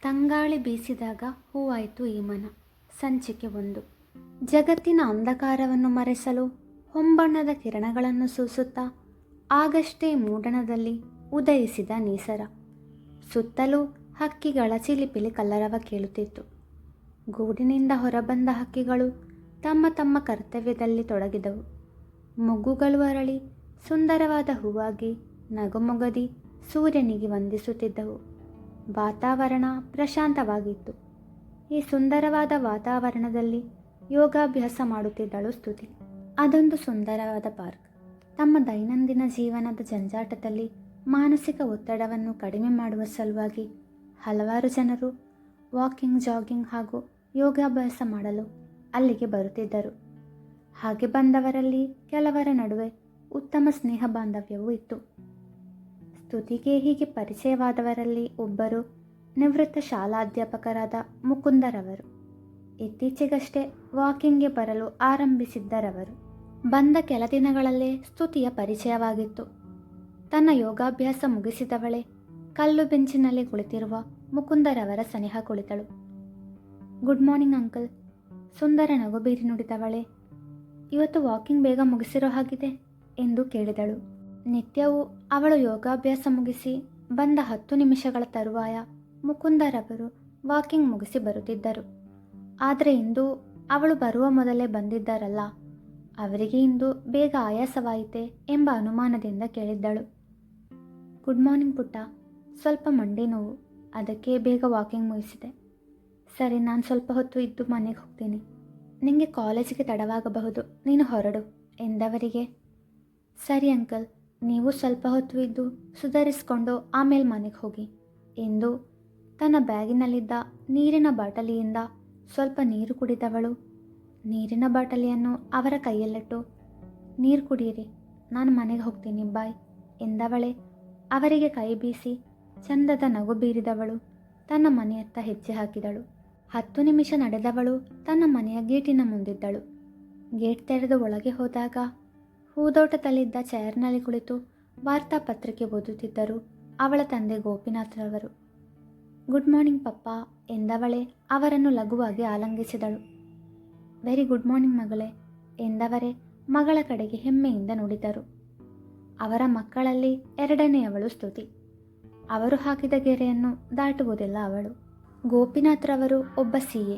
ತಂಗಾಳಿ ಬೀಸಿದಾಗ ಹೂವಾಯಿತು ಈ ಮನ. ಸಂಚಿಕೆ 1. ಜಗತ್ತಿನ ಅಂಧಕಾರವನ್ನು ಮರೆಸಲು ಹೊಂಬಣ್ಣದ ಕಿರಣಗಳನ್ನು ಸೂಸುತ್ತಾ ಆಗಷ್ಟೇ ಮೂಡಣದಲ್ಲಿ ಉದಯಿಸಿದ ನೇಸರ. ಸುತ್ತಲೂ ಹಕ್ಕಿಗಳ ಚಿಲಿಪಿಲಿ ಕಲರವ ಕೇಳುತ್ತಿತ್ತು. ಗೂಡಿನಿಂದ ಹೊರಬಂದ ಹಕ್ಕಿಗಳು ತಮ್ಮ ತಮ್ಮ ಕರ್ತವ್ಯದಲ್ಲಿ ತೊಡಗಿದವು. ಮೊಗ್ಗುಗಳು ಅರಳಿ ಸುಂದರವಾದ ಹೂವಾಗಿ ನಗುಮೊಗದಿ ಸೂರ್ಯನಿಗೆ ವಂದಿಸುತ್ತಿದ್ದವು. ವಾತಾವರಣ ಪ್ರಶಾಂತವಾಗಿತ್ತು. ಈ ಸುಂದರವಾದ ವಾತಾವರಣದಲ್ಲಿ ಯೋಗಾಭ್ಯಾಸ ಮಾಡುತ್ತಿದ್ದಳು ಸ್ತುತಿ. ಅದೊಂದು ಸುಂದರವಾದ ಪಾರ್ಕ್. ತಮ್ಮ ದೈನಂದಿನ ಜೀವನದ ಜಂಜಾಟದಲ್ಲಿ ಮಾನಸಿಕ ಒತ್ತಡವನ್ನು ಕಡಿಮೆ ಮಾಡುವ ಸಲುವಾಗಿ ಹಲವಾರು ಜನರು ವಾಕಿಂಗ್, ಜಾಗಿಂಗ್ ಹಾಗೂ ಯೋಗಾಭ್ಯಾಸ ಮಾಡಲು ಅಲ್ಲಿಗೆ ಬರುತ್ತಿದ್ದರು. ಹಾಗೆ ಬಂದವರಲ್ಲಿ ಕೆಲವರ ನಡುವೆ ಉತ್ತಮ ಸ್ನೇಹ ಬಾಂಧವ್ಯವೂ ಇತ್ತು. ಸ್ತುತಿಗೆ ಹೀಗೆ ಪರಿಚಯವಾದವರಲ್ಲಿ ಒಬ್ಬರು ನಿವೃತ್ತ ಶಾಲಾಧ್ಯಾಪಕರಾದ ಮುಕುಂದರವರು. ಇತ್ತೀಚೆಗಷ್ಟೇ ವಾಕಿಂಗ್ಗೆ ಬರಲು ಆರಂಭಿಸಿದ್ದರವರು. ಬಂದ ಕೆಲ ದಿನಗಳಲ್ಲೇ ಸ್ತುತಿಯ ಪರಿಚಯವಾಗಿತ್ತು. ತನ್ನ ಯೋಗಾಭ್ಯಾಸ ಮುಗಿಸಿದವಳೆ ಕಲ್ಲು ಬೆಂಚಿನಲ್ಲಿ ಕುಳಿತಿರುವ ಮುಕುಂದರವರ ಸನಿಹ ಕುಳಿತಳು. Good morning uncle. ಸುಂದರ ನಗು ಬೀರಿ ನುಡಿದವಳೆ ಇವತ್ತು ವಾಕಿಂಗ್ ಬೇಗ ಮುಗಿಸಿರೋ ಹಾಗಿದೆ ಎಂದು ಕೇಳಿದಳು. ನಿತ್ಯವೂ ಅವಳು ಯೋಗಾಭ್ಯಾಸ ಮುಗಿಸಿ ಬಂದ 10 ನಿಮಿಷಗಳ ತರುವಾಯ ಮುಕುಂದರವರು ವಾಕಿಂಗ್ ಮುಗಿಸಿ ಬರುತ್ತಿದ್ದರು. ಆದರೆ ಇಂದು ಅವಳು ಬರುವ ಮೊದಲೇ ಬಂದಿದ್ದಾರಲ್ಲ, ಅವರಿಗೆ ಇಂದು ಬೇಗ ಆಯಾಸವಾಯಿತೆ ಎಂಬ ಅನುಮಾನದಿಂದ ಕೇಳಿದ್ದಳು. ಗುಡ್ ಮಾರ್ನಿಂಗ್ ಪುಟ್ಟ, ಸ್ವಲ್ಪ ಮಂಡಿ ನೋವು, ಅದಕ್ಕೆ ಬೇಗ ವಾಕಿಂಗ್ ಮುಗಿಸಿದೆ. ಸರಿ, ನಾನು ಸ್ವಲ್ಪ ಹೊತ್ತು ಇದ್ದು ಮನೆಗೆ ಹೋಗ್ತೀನಿ. ನಿಮಗೆ ಕಾಲೇಜಿಗೆ ತಡವಾಗಬಹುದು, ನೀನು ಹೊರಡು ಎಂದವರಿಗೆ ಸರಿ ಅಂಕಲ್, ನೀವು ಸ್ವಲ್ಪ ಹೊತ್ತು ಇದ್ದು ಸುಧಾರಿಸಿಕೊಂಡು ಆಮೇಲೆ ಮನೆಗೆ ಹೋಗಿ ಎಂದು ತನ್ನ ಬ್ಯಾಗಿನಲ್ಲಿದ್ದ ನೀರಿನ ಬಾಟಲಿಯಿಂದ ಸ್ವಲ್ಪ ನೀರು ಕುಡಿದವಳು ನೀರಿನ ಬಾಟಲಿಯನ್ನು ಅವರ ಕೈಯಲ್ಲಿಟ್ಟು ನೀರು ಕುಡಿಯಿರಿ, ನಾನು ಮನೆಗೆ ಹೋಗ್ತೀನಿ, ಬಾಯ್ ಎಂದವಳೆ ಅವರಿಗೆ ಕೈ ಬೀಸಿ ಚಂದದ ನಗು ಬೀರಿದವಳು ತನ್ನ ಮನೆಯತ್ತ ಹೆಜ್ಜೆ ಹಾಕಿದಳು. 10 ನಿಮಿಷ ನಡೆದವಳು ತನ್ನ ಮನೆಯ ಗೇಟಿನ ಮುಂದಿದ್ದಳು. ಗೇಟ್ ತೆರೆದು ಒಳಗೆ ಹೋದಾಗ ಹೂದೋಟದಲ್ಲಿದ್ದ ಚೇರ್ನಲ್ಲಿ ಕುಳಿತು ವಾರ್ತಾಪತ್ರಿಕೆ ಓದುತ್ತಿದ್ದರು ಅವಳ ತಂದೆ ಗೋಪಿನಾಥ್ರವರು. ಗುಡ್ ಮಾರ್ನಿಂಗ್ ಪಪ್ಪ ಎಂದವಳೆ ಅವರನ್ನು ಲಘುವಾಗಿ ಆಲಂಗಿಸಿದಳು. ವೆರಿ ಗುಡ್ ಮಾರ್ನಿಂಗ್ ಮಗಳೇ ಎಂದವರೇ ಮಗಳ ಕಡೆಗೆ ಹೆಮ್ಮೆಯಿಂದ ನುಡಿದರು. ಅವರ ಮಕ್ಕಳಲ್ಲಿ ಎರಡನೆಯವಳು ಸ್ತುತಿ. ಅವರು ಹಾಕಿದ ಗೆರೆಯನ್ನು ದಾಟುವುದಿಲ್ಲ ಅವಳು. ಗೋಪಿನಾಥ್ರವರು ಒಬ್ಬ CA.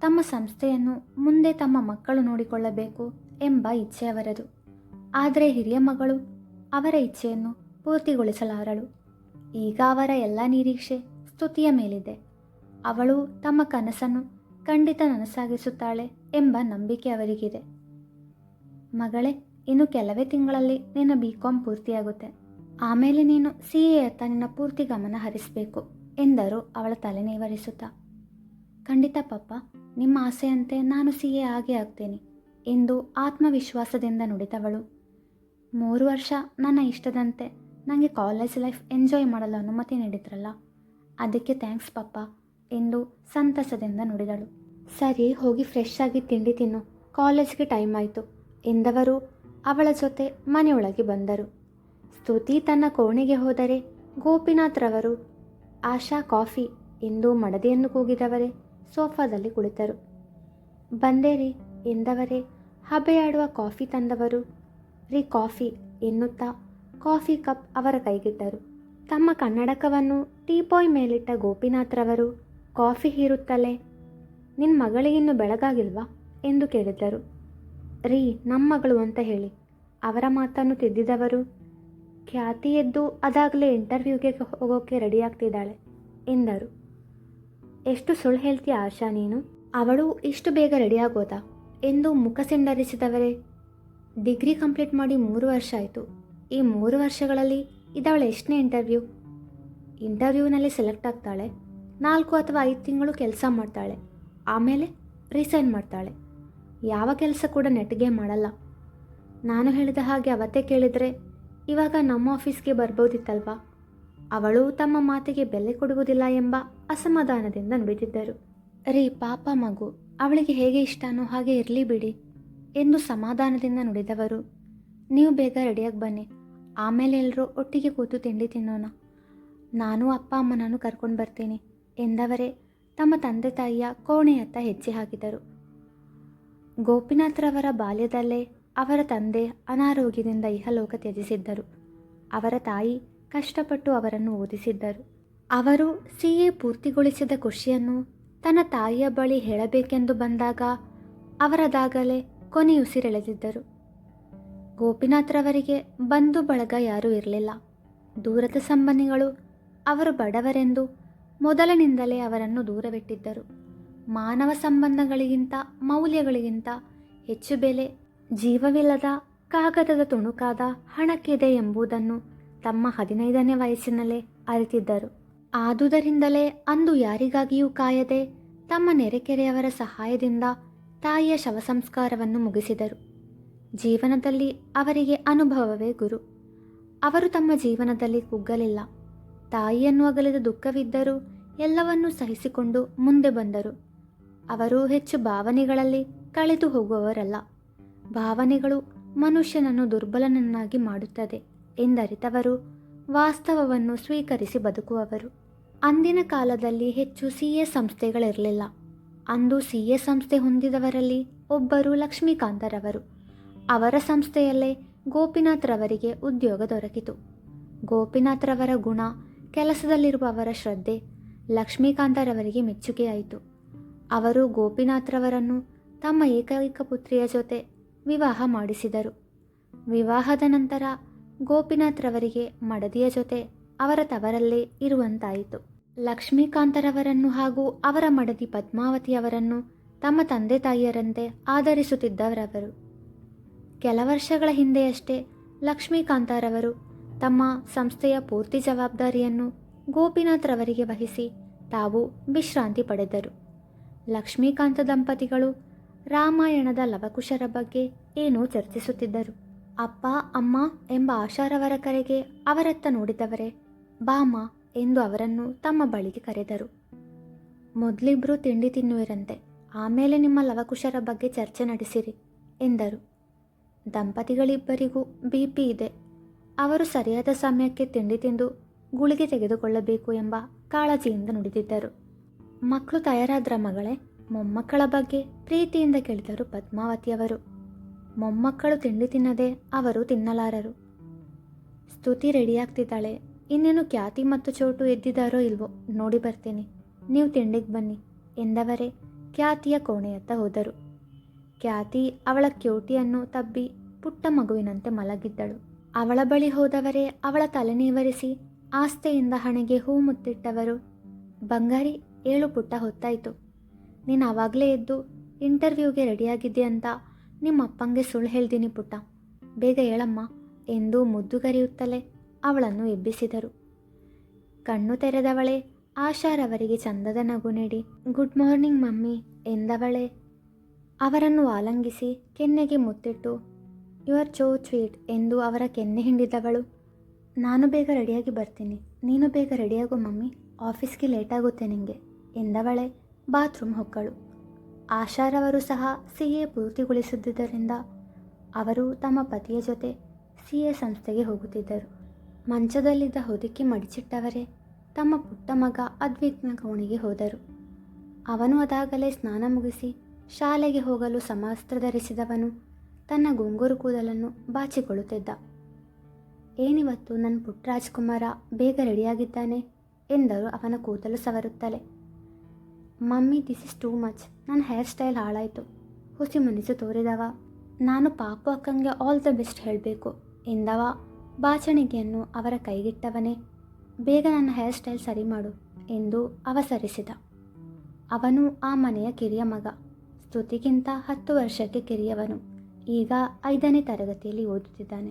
ತಮ್ಮ ಸಂಸ್ಥೆಯನ್ನು ಮುಂದೆ ತಮ್ಮ ಮಕ್ಕಳು ನೋಡಿಕೊಳ್ಳಬೇಕು ಎಂಬ ಇಚ್ಛೆ ಅವರದು. ಆದರೆ ಹಿರಿಯ ಮಗಳು ಅವರ ಇಚ್ಛೆಯನ್ನು ಪೂರ್ತಿಗೊಳಿಸಲಾರಳು. ಈಗ ಅವರ ಎಲ್ಲ ನಿರೀಕ್ಷೆ ಸ್ತುತಿಯ ಮೇಲಿದೆ. ಅವಳು ತಮ್ಮ ಕನಸನ್ನು ಖಂಡಿತ ನನಸಾಗಿಸುತ್ತಾಳೆ ಎಂಬ ನಂಬಿಕೆ ಅವರಿಗಿದೆ. ಮಗಳೇ, ಇನ್ನು ಕೆಲವೇ ತಿಂಗಳಲ್ಲಿ ನಿನ್ನ BCom ಪೂರ್ತಿಯಾಗುತ್ತೆ. ಆಮೇಲೆ ನೀನು CA ಅತ್ತ ನಿನ್ನ ಪೂರ್ತಿ ಗಮನ ಹರಿಸಬೇಕು ಎಂದರು ಅವಳ ತಲೆ ನೇವರಿಸುತ್ತಾ. ಖಂಡಿತ ಪಪ್ಪ, ನಿಮ್ಮ ಆಸೆಯಂತೆ ನಾನು CA ಆಗೇ ಆಗ್ತೇನೆ ಎಂದು ಆತ್ಮವಿಶ್ವಾಸದಿಂದ ನುಡಿದವಳು. 3 ವರ್ಷ ನನ್ನ ಇಷ್ಟದಂತೆ ನನಗೆ ಕಾಲೇಜ್ ಲೈಫ್ ಎಂಜಾಯ್ ಮಾಡಲು ಅನುಮತಿ ನೀಡಿದ್ರಲ್ಲ, ಅದಕ್ಕೆ ಥ್ಯಾಂಕ್ಸ್ ಪಪ್ಪ ಎಂದು ಸಂತಸದಿಂದ ನುಡಿದಳು. ಸರಿ, ಹೋಗಿ ಫ್ರೆಶ್ ಆಗಿ ತಿಂಡಿ ತಿನ್ನು, ಕಾಲೇಜ್ಗೆ ಟೈಮ್ ಆಯಿತು ಎಂದವರು ಅವಳ ಜೊತೆ ಮನೆಯೊಳಗೆ ಬಂದರು. ಸ್ತುತಿ ತನ್ನ ಕೋಣೆಗೆ ಹೋದರೆ ಗೋಪಿನಾಥ್ರವರು ಆಶಾ ಕಾಫಿ ಎಂದು ಮಡದಿಯನ್ನು ಕೂಗಿದವರೇ ಸೋಫಾದಲ್ಲಿ ಕುಳಿತರು. ಬಂದೇರಿ ಎಂದವರೇ ಹಬೆಯಾಡುವ ಕಾಫಿ ತಂದವರು ರೀ ಕಾಫಿ ಎನ್ನುತ್ತಾ ಕಾಫಿ ಕಪ್ ಅವರ ಕೈಗಿಟ್ಟರು. ತಮ್ಮ ಕನ್ನಡಕವನ್ನು ಟೀಪಾಯ್ ಮೇಲಿಟ್ಟ ಗೋಪಿನಾಥ್ರವರು ಕಾಫಿ ಹೀರುತ್ತಲೇ ನಿನ್ನ ಮಗಳಿಗಿನ್ನು ಬೆಳಗಾಗಿಲ್ವಾ ಎಂದು ಕೇಳಿದರು. ರೀ, ನಮ್ಮ ಮಗಳು ಅಂತ ಹೇಳಿ ಅವರ ಮಾತನ್ನು ತಿದ್ದಿದವರು ಖ್ಯಾತಿ ಎದ್ದು ಅದಾಗಲೇ ಇಂಟರ್ವ್ಯೂಗೆ ಹೋಗೋಕ್ಕೆ ರೆಡಿಯಾಗ್ತಿದ್ದಾಳೆ ಎಂದರು. ಎಷ್ಟು ಸುಳ್ಳು ಹೇಳ್ತೀಯ ಆಶಾ ನೀನು, ಅವಳು ಇಷ್ಟು ಬೇಗ ರೆಡಿಯಾಗೋದಾ ಎಂದು ಮುಖ ಸಿಂಡರಿಸಿದವರೇ ಡಿಗ್ರಿ ಕಂಪ್ಲೀಟ್ ಮಾಡಿ 3 ವರ್ಷ ಆಯಿತು. ಈ 3 ವರ್ಷಗಳಲ್ಲಿ ಇದವಳ ಎಷ್ಟನೇ ಇಂಟರ್ವ್ಯೂನಲ್ಲಿ ಸೆಲೆಕ್ಟ್ ಆಗ್ತಾಳೆ, 4 ಅಥವಾ 5 ತಿಂಗಳು ಕೆಲಸ ಮಾಡ್ತಾಳೆ, ಆಮೇಲೆ ರಿಸೈನ್ ಮಾಡ್ತಾಳೆ. ಯಾವ ಕೆಲಸ ಕೂಡ ನೆಟ್ಗೆ ಮಾಡಲ್ಲ. ನಾನು ಹೇಳಿದ ಹಾಗೆ ಅವತ್ತೇ ಕೇಳಿದರೆ ಇವಾಗ ನಮ್ಮ ಆಫೀಸ್ಗೆ ಬರ್ಬೋದಿತ್ತಲ್ವಾ. ಅವಳು ತಮ್ಮ ಮಾತಿಗೆ ಬೆಲೆ ಕೊಡುವುದಿಲ್ಲ ಎಂಬ ಅಸಮಾಧಾನದಿಂದ ನುಡಿದಿದ್ದರು. ರೀ, ಪಾಪ ಮಗು, ಅವಳಿಗೆ ಹೇಗೆ ಇಷ್ಟನೋ ಹಾಗೆ ಇರಲಿ ಬಿಡಿ ಎಂದು ಸಮಾಧಾನದಿಂದ ನುಡಿದವರು ನೀವು ಬೇಗ ರೆಡಿಯಾಗಿ ಬನ್ನಿ, ಆಮೇಲೆ ಎಲ್ಲರೂ ಒಟ್ಟಿಗೆ ಕೂತು ತಿಂಡಿ ತಿನ್ನೋಣ. ನಾನು ಅಪ್ಪ ಅಮ್ಮನನ್ನು ಕರ್ಕೊಂಡು ಬರ್ತೀನಿ. ಎಂದವರೇ ತಮ್ಮ ತಂದೆ ತಾಯಿಯ ಕೋಣೆಯತ್ತ ಹೆಜ್ಜೆ ಹಾಕಿದರು. ಗೋಪಿನಾಥ್ರವರ ಬಾಲ್ಯದಲ್ಲೇ ಅವರ ತಂದೆ ಅನಾರೋಗ್ಯದಿಂದ ಇಹಲೋಕ ತ್ಯಜಿಸಿದ್ದರು. ಅವರ ತಾಯಿ ಕಷ್ಟಪಟ್ಟು ಅವರನ್ನು ಓದಿಸಿದ್ದರು. ಅವರು CA ಪೂರ್ತಿಗೊಳಿಸಿದ ಖುಷಿಯನ್ನು ತನ್ನ ತಾಯಿಯ ಬಳಿ ಹೇಳಬೇಕೆಂದು ಬಂದಾಗ ಅವರದಾಗಲೇ ಕೊನೆಯುಸಿರೆಳೆದಿದ್ದರು. ಗೋಪಿನಾಥ್ರವರಿಗೆ ಬಂಧು ಬಳಗ ಯಾರೂ ಇರಲಿಲ್ಲ. ದೂರದ ಸಂಬಂಧಿಗಳು ಅವರು ಬಡವರೆಂದು ಮೊದಲಿನಿಂದಲೇ ಅವರನ್ನು ದೂರವಿಟ್ಟಿದ್ದರು. ಮಾನವ ಸಂಬಂಧಗಳಿಗಿಂತ ಮೌಲ್ಯಗಳಿಗಿಂತ ಹೆಚ್ಚು ಬೆಲೆ ಜೀವವಿಲ್ಲದ ಕಾಗದದ ತುಣುಕಾದ ಹಣಕ್ಕಿದೆ ಎಂಬುದನ್ನು ತಮ್ಮ 15ನೇ ವಯಸ್ಸಿನಲ್ಲೇ ಅರಿತಿದ್ದರು. ಆದುದರಿಂದಲೇ ಅಂದು ಯಾರಿಗಾಗಿಯೂ ಕಾಯದೆ ತಮ್ಮ ನೆರೆಕೆರೆಯವರ ಸಹಾಯದಿಂದ ತಾಯಿಯ ಶವ ಸಂಸ್ಕಾರವನ್ನು ಮುಗಿಸಿದರು. ಜೀವನದಲ್ಲಿ ಅವರಿಗೆ ಅನುಭವವೇ ಗುರು. ಅವರು ತಮ್ಮ ಜೀವನದಲ್ಲಿ ಕುಗ್ಗಲಿಲ್ಲ. ತಾಯಿಯನ್ನು ಅಗಲಿದ ದುಃಖವಿದ್ದರೂ ಎಲ್ಲವನ್ನೂ ಸಹಿಸಿಕೊಂಡು ಮುಂದೆ ಬಂದರು. ಅವರು ಹೆಚ್ಚು ಭಾವನೆಗಳಲ್ಲಿ ಕಳೆದು ಹೋಗುವವರಲ್ಲ. ಭಾವನೆಗಳು ಮನುಷ್ಯನನ್ನು ದುರ್ಬಲನನ್ನಾಗಿ ಮಾಡುತ್ತದೆ ಎಂದರಿತವರು ವಾಸ್ತವವನ್ನು ಸ್ವೀಕರಿಸಿ ಬದುಕುವವರು. ಅಂದಿನ ಕಾಲದಲ್ಲಿ ಹೆಚ್ಚು CA ಸಂಸ್ಥೆಗಳಿರಲಿಲ್ಲ. ಅಂದು CA ಸಂಸ್ಥೆ ಹೊಂದಿದವರಲ್ಲಿ ಒಬ್ಬರು ಲಕ್ಷ್ಮೀಕಾಂತರವರು. ಅವರ ಸಂಸ್ಥೆಯಲ್ಲೇ ಗೋಪಿನಾಥ್ರವರಿಗೆ ಉದ್ಯೋಗ ದೊರಕಿತು. ಗೋಪಿನಾಥ್ರವರ ಗುಣ, ಕೆಲಸದಲ್ಲಿರುವ ಅವರ ಶ್ರದ್ಧೆ ಲಕ್ಷ್ಮೀಕಾಂತರವರಿಗೆ ಮೆಚ್ಚುಗೆಯಾಯಿತು. ಅವರು ಗೋಪಿನಾಥ್ರವರನ್ನು ತಮ್ಮ ಏಕೈಕ ಪುತ್ರಿಯ ಜೊತೆ ವಿವಾಹ ಮಾಡಿಸಿದರು. ವಿವಾಹದ ನಂತರ ಗೋಪಿನಾಥ್ರವರಿಗೆ ಮಡದಿಯ ಜೊತೆ ಅವರ ತವರಲ್ಲೇ ಇರುವಂತಾಯಿತು. ಲಕ್ಷ್ಮೀಕಾಂತರವರನ್ನು ಹಾಗೂ ಅವರ ಮಡದಿ ಪದ್ಮಾವತಿಯವರನ್ನು ತಮ್ಮ ತಂದೆ ತಾಯಿಯರಂತೆ ಆದರಿಸುತ್ತಿದ್ದವರವರು. ಕೆಲ ವರ್ಷಗಳ ಹಿಂದೆಯಷ್ಟೇ ಲಕ್ಷ್ಮೀಕಾಂತರವರು ತಮ್ಮ ಸಂಸ್ಥೆಯ ಪೂರ್ತಿ ಜವಾಬ್ದಾರಿಯನ್ನು ಗೋಪಿನಾಥ್ರವರಿಗೆ ವಹಿಸಿ ತಾವು ವಿಶ್ರಾಂತಿ ಪಡೆದರು. ಲಕ್ಷ್ಮೀಕಾಂತ ದಂಪತಿಗಳು ರಾಮಾಯಣದ ಲವಕುಶರ ಬಗ್ಗೆ ಏನೋ ಚರ್ಚಿಸುತ್ತಿದ್ದರು. ಅಪ್ಪ ಅಮ್ಮ ಎಂಬ ಆಶಾರವರ ಕರೆಗೆ ಅವರತ್ತ ನೋಡಿದವರೇ ಬಾಮ ಎಂದು ಅವರನ್ನು ತಮ್ಮ ಬಳಿಗೆ ಕರೆದರು. ಮೊದಲಿಬ್ಬರು ತಿಂಡಿ ತಿನ್ನುವಿರಂತೆ, ಆಮೇಲೆ ನಿಮ್ಮ ಲವಕುಶರ ಬಗ್ಗೆ ಚರ್ಚೆ ನಡೆಸಿರಿ ಎಂದರು. ದಂಪತಿಗಳಿಬ್ಬರಿಗೂ BP ಇದೆ. ಅವರು ಸರಿಯಾದ ಸಮಯಕ್ಕೆ ತಿಂಡಿ ತಿಂದು ಗುಳಿಗೆ ತೆಗೆದುಕೊಳ್ಳಬೇಕು ಎಂಬ ಕಾಳಜಿಯಿಂದ ನುಡಿದಿದ್ದರು. ಮಕ್ಕಳು ತಯಾರಾದ್ರ ಮಗಳೇ? ಮೊಮ್ಮಕ್ಕಳ ಬಗ್ಗೆ ಪ್ರೀತಿಯಿಂದ ಕೇಳಿದರು ಪದ್ಮಾವತಿಯವರು. ಮೊಮ್ಮಕ್ಕಳು ತಿಂಡಿ ತಿನ್ನದೆ ಅವರು ತಿನ್ನಲಾರರು. ಸ್ತುತಿ ರೆಡಿಯಾಗ್ತಿದ್ದಾಳೆ. ಇನ್ನೇನು ಖ್ಯಾತಿ ಮತ್ತು ಚೋಟು ಎದ್ದಿದ್ದಾರೋ ಇಲ್ವೋ ನೋಡಿ ಬರ್ತೀನಿ, ನೀವು ತಿಂಡಿಗೆ ಬನ್ನಿ ಎಂದವರೇ ಖ್ಯಾತಿಯ ಕೋಣೆಯತ್ತ ಹೋದರು. ಖ್ಯಾತಿ ಅವಳ ಕ್ಯೂಟಿಯನ್ನು ತಬ್ಬಿ ಪುಟ್ಟ ಮಗುವಿನಂತೆ ಮಲಗಿದ್ದಳು. ಅವಳ ಬಳಿ ಹೋದವರೇ ಅವಳ ತಲೆ ನೀವರಿಸಿ ಆಸ್ತೆಯಿಂದ ಹಣೆಗೆ ಹೂ ಮುತ್ತಿಟ್ಟವರು, ಬಂಗಾರಿ ಏಳು ಪುಟ್ಟ ಹೊತ್ತಾಯಿತು. ನೀನು ಆವಾಗಲೇ ಎದ್ದು ಇಂಟರ್ವ್ಯೂಗೆ ರೆಡಿಯಾಗಿದ್ದೆ ಅಂತ ನಿಮ್ಮ ಅಪ್ಪಂಗೆ ಸುಳ್ಳು ಹೇಳ್ತೀನಿ ಪುಟ್ಟ, ಬೇಗ ಹೇಳಮ್ಮ ಎಂದು ಮುದ್ದುಗರೆಯುತ್ತಲೇ ಅವಳನ್ನು ಎಬ್ಬಿಸಿದರು. ಕಣ್ಣು ತೆರೆದವಳೆ ಆಶಾರವರಿಗೆ ಚಂದದ ನಗು ನೀಡಿ ಗುಡ್ ಮಾರ್ನಿಂಗ್ ಮಮ್ಮಿ ಎಂದವಳೆ ಅವರನ್ನು ಆಲಂಗಿಸಿ ಕೆನ್ನೆಗೆ ಮುತ್ತಿಟ್ಟು ಯು ಆರ್ ಚೋ ಸ್ವೀಟ್ ಎಂದು ಅವರ ಕೆನ್ನೆ ಹಿಂಡಿದವಳು. ನಾನು ಬೇಗ ರೆಡಿಯಾಗಿ ಬರ್ತೀನಿ, ನೀನು ಬೇಗ ರೆಡಿಯಾಗು ಮಮ್ಮಿ, ಆಫೀಸ್ಗೆ ಲೇಟಾಗುತ್ತೆ ನಿಂಗೆ ಎಂದವಳೆ ಬಾತ್ರೂಮ್ ಹೊಕ್ಕಳು. ಆಶಾರವರು ಸಹ CA ಪೂರ್ತಿಗೊಳಿಸುತ್ತಿದ್ದರಿಂದ ಅವರು ತಮ್ಮ ಪತಿಯ ಜೊತೆ CA ಸಂಸ್ಥೆಗೆ ಹೋಗುತ್ತಿದ್ದರು. ಮಂಚದಲ್ಲಿದ್ದ ಹೊದಿಕೆ ಮಡಿಚಿಟ್ಟವರೇ ತಮ್ಮ ಪುಟ್ಟ ಮಗ ಅದ್ವಿಕ್ನ ಕೋಣೆಗೆ ಹೋದರು. ಅವನು ಅದಾಗಲೇ ಸ್ನಾನ ಮುಗಿಸಿ ಶಾಲೆಗೆ ಹೋಗಲು ಸಮವಸ್ತ್ರ ಧರಿಸಿದವನು ತನ್ನ ಗುಂಗುರು ಕೂದಲನ್ನು ಬಾಚಿಕೊಳ್ಳುತ್ತಿದ್ದ. ಏನಿವತ್ತು ನನ್ನ ಪುಟ್ಟ ರಾಜ್ಕುಮಾರ ಬೇಗ ರೆಡಿಯಾಗಿದ್ದಾನೆ ಎಂದರು ಅವನ ಕೂದಲು ಸವರುತ್ತಲೇ. Mummy this is too much, ನನ್ನ ಹೇರ್ ಸ್ಟೈಲ್ ಹಾಳಾಯಿತು. ಹುಸಿ ಮುನಿಸು ತೋರಿದವ. ನಾನು ಪಾಪು ಅಕ್ಕಂಗೆ ಆಲ್ ದ ಬೆಸ್ಟ್ ಹೇಳಬೇಕು ಎಂದವ ಬಾಚಣಿಗೆಯನ್ನು ಅವರ ಕೈಗಿಟ್ಟವನೇ. ಬೇಗ ನನ್ನ ಹೇರ್ ಸ್ಟೈಲ್ ಸರಿ ಮಾಡು ಎಂದು ಅವಸರಿಸಿದ. ಅವನು ಆ ಮನೆಯ ಕಿರಿಯ ಮಗ. ಸ್ತುತಿಗಿಂತ 10 ವರ್ಷಕ್ಕೆ ಕಿರಿಯವನು. ಈಗ 5ನೇ ತರಗತಿಯಲ್ಲಿ ಓದುತ್ತಿದ್ದಾನೆ.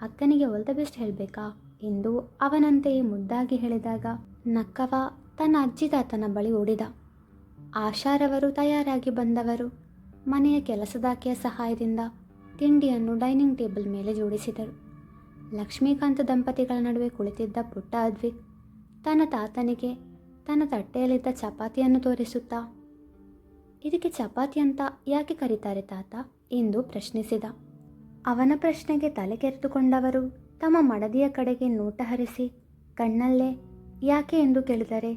ಅಕ್ಕನಿಗೆ ಆಲ್ ದ ಬೆಸ್ಟ್ ಹೇಳಬೇಕಾ ಎಂದು ಅವನಂತೆಯೇ ಮುದ್ದಾಗಿ ಹೇಳಿದಾಗ ನಕ್ಕವ ತನ್ನ ಅಜ್ಜಿ ತಾತನ ಬಳಿ ಓಡಿದ. ಆಶಾರವರು ತಯಾರಾಗಿ ಬಂದವರು ಮನೆಯ ಕೆಲಸದಾಕೆಯ ಸಹಾಯದಿಂದ ತಿಂಡಿಯನ್ನು ಡೈನಿಂಗ್ ಟೇಬಲ್ ಮೇಲೆ ಜೋಡಿಸಿದರು. ಲಕ್ಷ್ಮೀಕಾಂತ ದಂಪತಿಗಳ ನಡುವೆ ಕುಳಿತಿದ್ದ ಪುಟ್ಟ ಅದ್ವಿಕ್ ತನ್ನ ತಾತನಿಗೆ ತನ್ನ ತಟ್ಟೆಯಲ್ಲಿದ್ದ ಚಪಾತಿಯನ್ನು ತೋರಿಸುತ್ತಾ, ಇದಕ್ಕೆ ಚಪಾತಿ ಅಂತ ಯಾಕೆ ಕರೀತಾರೆ ತಾತ ಎಂದು ಪ್ರಶ್ನಿಸಿದ. ಅವನ ಪ್ರಶ್ನೆಗೆ ತಲೆ ಕೆರೆದುಕೊಂಡವರು ತಮ್ಮ ಮಡದಿಯ ಕಡೆಗೆ ನೋಟ ಹರಿಸಿ ಕಣ್ಣಲ್ಲೇ ಯಾಕೆ ಎಂದು ಕೇಳಿದರೆ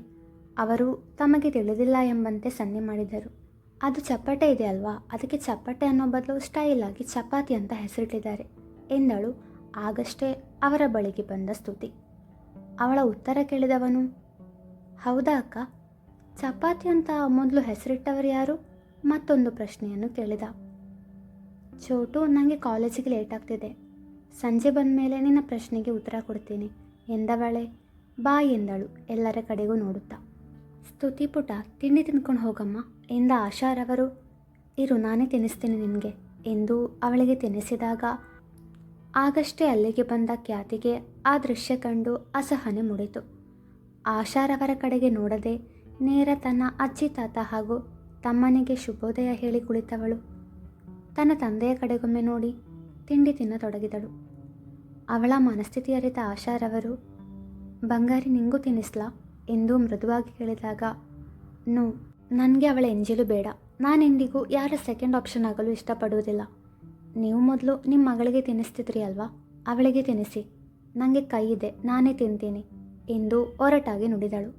ಅವರು ತಮಗೆ ತಿಳಿದಿಲ್ಲ ಎಂಬಂತೆ ಸನ್ನೆ ಮಾಡಿದರು. ಅದು ಚಪ್ಪಟೆ ಇದೆ ಅಲ್ವಾ, ಅದಕ್ಕೆ ಚಪ್ಪಟೆ ಅನ್ನೋ ಬದಲು ಸ್ಟೈಲಾಗಿ ಚಪಾತಿ ಅಂತ ಹೆಸರಿಟ್ಟಿದ್ದಾರೆ ಎಂದಳು ಆಗಷ್ಟೇ ಅವರ ಬಳಿಗೆ ಬಂದ ಸ್ತುತಿ. ಅವಳ ಉತ್ತರ ಕೇಳಿದವನು, ಹೌದಾ ಅಕ್ಕ, ಚಪಾತಿ ಅಂತ ಮೊದಲು ಹೆಸರಿಟ್ಟವರು ಯಾರು? ಮತ್ತೊಂದು ಪ್ರಶ್ನೆಯನ್ನು ಕೇಳಿದ. ಚೋಟು, ನನಗೆ ಕಾಲೇಜಿಗೆ ಲೇಟ್ ಆಗ್ತಿದೆ, ಸಂಜೆ ಬಂದ ಮೇಲೆ ನಿನ್ನ ಪ್ರಶ್ನೆಗೆ ಉತ್ತರ ಕೊಡ್ತೀನಿ ಎಂದವಳೆ ಬಾ ಎಂದಳು ಎಲ್ಲರ ಕಡೆಗೂ ನೋಡುತ್ತಾ. ಸ್ತುತಿ ಪುಟ, ತಿಂಡಿ ತಿನ್ಕೊಂಡು ಹೋಗಮ್ಮ ಎಂದ ಆಶಾರವರು, ಇರು ನಾನೇ ತಿನ್ನಿಸ್ತೀನಿ ನಿನಗೆ ಎಂದು ಅವಳಿಗೆ ತಿನ್ನಿಸಿದಾಗ ಆಗಷ್ಟೇ ಅಲ್ಲಿಗೆ ಬಂದ ಖ್ಯಾತಿಗೆ ಆ ದೃಶ್ಯ ಕಂಡು ಅಸಹನೆ ಮೂಡಿತು. ಆಶಾರವರ ಕಡೆಗೆ ನೋಡದೆ ನೇರ ತನ್ನ ಅಜ್ಜಿ ತಾತ ಹಾಗೂ ತಮ್ಮನಿಗೆ ಶುಭೋದಯ ಹೇಳಿ ಕುಳಿತವಳು ತನ್ನ ತಂದೆಯ ಕಡೆಗೊಮ್ಮೆ ನೋಡಿ ತಿಂಡಿ ತಿನ್ನತೊಡಗಿದಳು. ಅವಳ ಮನಸ್ಥಿತಿ ಅರಿತ ಆಶಾರವರು, ಬಂಗಾರಿ ನಿಂಗೂ ತಿನ್ನಿಸ್ಲಾ ಎಂದು ಮೃದುವಾಗಿ ಕೇಳಿದಾಗ, ನೋ, ನನಗೆ ಅವಳ ಎಂಜಿಲು ಬೇಡ, ನಾನೆಂದಿಗೂ ಯಾರ ಸೆಕೆಂಡ್ ಆಪ್ಷನ್ ಆಗಲು ಇಷ್ಟಪಡುವುದಿಲ್ಲ. ನೀವು ಮೊದಲು ನಿಮ್ಮ ಮಗಳಿಗೆ ತಿನ್ನಿಸ್ತಿದ್ರಿ ಅಲ್ವಾ, ಅವಳಿಗೆ ತಿನ್ನಿಸಿ, ನನಗೆ ಕೈ ಇದೆ, ನಾನೇ ತಿಂತೀನಿ ಎಂದು ಒರಟಾಗಿ ನುಡಿದಳು.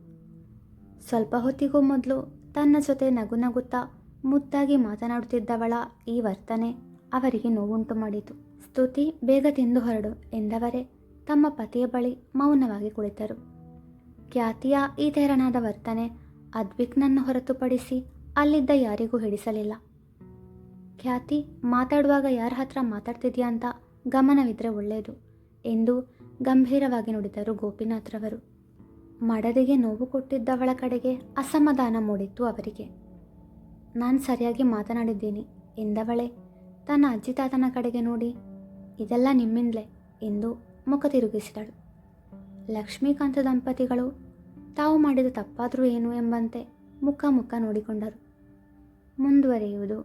ಸ್ವಲ್ಪ ಹೊತ್ತಿಗೂ ಮೊದಲು ತನ್ನ ಜೊತೆ ನಗು ನಗುತ್ತಾ ಮುದ್ದಾಗಿ ಮಾತನಾಡುತ್ತಿದ್ದವಳ ಈ ವರ್ತನೆ ಅವರಿಗೆ ನೋವುಂಟು ಮಾಡಿತು. ಸ್ತುತಿ, ಬೇಗ ತಿಂದು ಹೊರಡು ಎಂದವರೇ ತಮ್ಮ ಪತಿಯ ಬಳಿ ಮೌನವಾಗಿ ಕುಳಿತರು. ಖ್ಯಾತಿಯ ಈ ತೆರನಾದ ವರ್ತನೆ ಅದ್ವಿಕ್ನನ್ನು ಹೊರತುಪಡಿಸಿ ಅಲ್ಲಿದ್ದ ಯಾರಿಗೂ ಹಿಡಿಸಲಿಲ್ಲ. ಖ್ಯಾತಿ, ಮಾತಾಡುವಾಗ ಯಾರ ಹತ್ರ ಮಾತಾಡ್ತಿದ್ಯಾ ಅಂತ ಗಮನವಿದ್ದರೆ ಒಳ್ಳೆಯದು ಎಂದು ಗಂಭೀರವಾಗಿ ನುಡಿದರು ಗೋಪಿನಾಥ್ರವರು. ಮಡದಿಗೆ ನೋವು ಕೊಟ್ಟಿದ್ದವಳ ಕಡೆಗೆ ಅಸಮಾಧಾನ ಮೂಡಿತ್ತು ಅವರಿಗೆ. ನಾನು ಸರಿಯಾಗಿ ಮಾತನಾಡಿದ್ದೀನಿ ಎಂದವಳೆ ತನ್ನ ಅಜ್ಜಿ ತಾತನ ಕಡೆಗೆ ನೋಡಿ, ಇದೆಲ್ಲ ನಿಮ್ಮಿಂದಲೇ ಎಂದು ಮುಖ ತಿರುಗಿಸಿದಳು. ಲಕ್ಷ್ಮೀಕಾಂತ ದಂಪತಿಗಳು ತಾವು ಮಾಡಿದ ತಪ್ಪಾದರೂ ಏನು ಎಂಬಂತೆ ಮುಖ ನೋಡಿಕೊಂಡರು. ಮುಂದುವರಿಯುವುದು